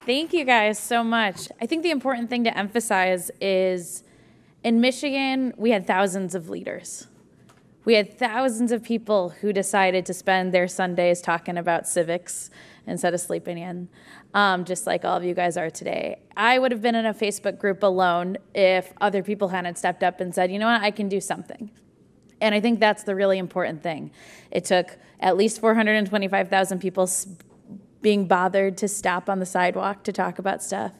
Thank you guys so much. I think the important thing to emphasize is in Michigan, we had thousands of leaders. We had thousands of people who decided to spend their Sundays talking about civics instead of sleeping in, just like all of you guys are today. I would have been in a Facebook group alone if other people hadn't stepped up and said, you know what, I can do something. And I think that's the really important thing. It took at least 425,000 people being bothered to stop on the sidewalk to talk about stuff.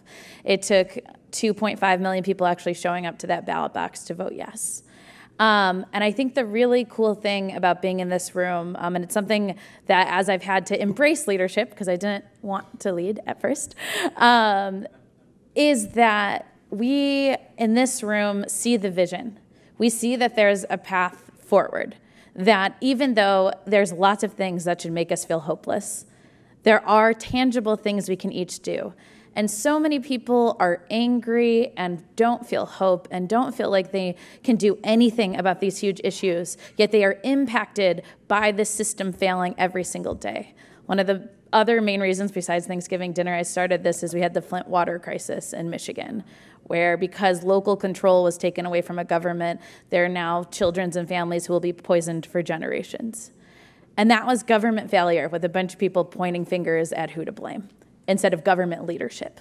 It took 2.5 million people actually showing up to that ballot box to vote yes. And I think the really cool thing about being in this room, and it's something that as I've had to embrace leadership, because I didn't want to lead at first, is that we in this room see the vision. We see that there's a path forward, that even though there's lots of things that should make us feel hopeless, there are tangible things we can each do. And so many people are angry and don't feel hope and don't feel like they can do anything about these huge issues, yet they are impacted by the system failing every single day. One of the other main reasons besides Thanksgiving dinner I started this is we had the Flint water crisis in Michigan, where because local control was taken away from a government, there are now children and families who will be poisoned for generations. And that was government failure with a bunch of people pointing fingers at who to blame instead of government leadership.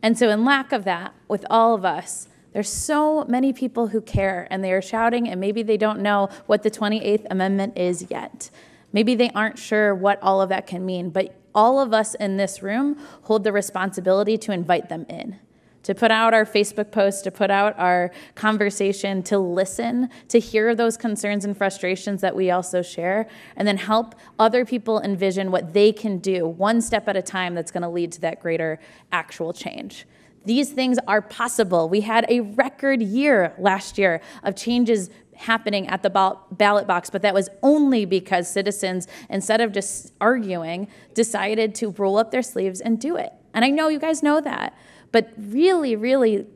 And so in lack of that, with all of us, there's so many people who care and they are shouting and maybe they don't know what the 28th Amendment is yet. Maybe they aren't sure what all of that can mean, but all of us in this room hold the responsibility to invite them in, to put out our Facebook posts, to put out our conversation, to listen, to hear those concerns and frustrations that we also share, and then help other people envision what they can do one step at a time that's going to lead to that greater actual change. These things are possible. We had a record year last year of changes happening at the ballot box, but that was only because citizens, instead of just arguing, decided to roll up their sleeves and do it. And I know you guys know that. But really, really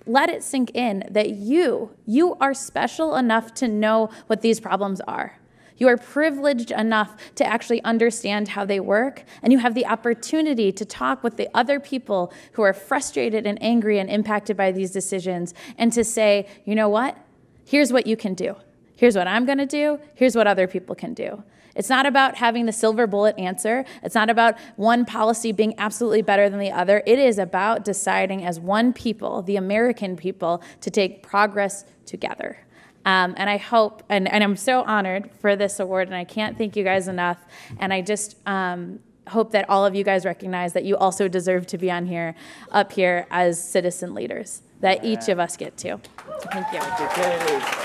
let it sink in that you are special enough to know what these problems are. You are privileged enough to actually understand how they work, and you have the opportunity to talk with the other people who are frustrated and angry and impacted by these decisions and to say, you know what? Here's what you can do. Here's what I'm going to do. Here's what other people can do. It's not about having the silver bullet answer. It's not about one policy being absolutely better than the other. It is about deciding as one people, the American people, to take progress together. And I hope, and I'm so honored for this award, and I can't thank you guys enough. And I just hope that all of you guys recognize that you also deserve to be up here as citizen leaders, that each of us get to. So thank you.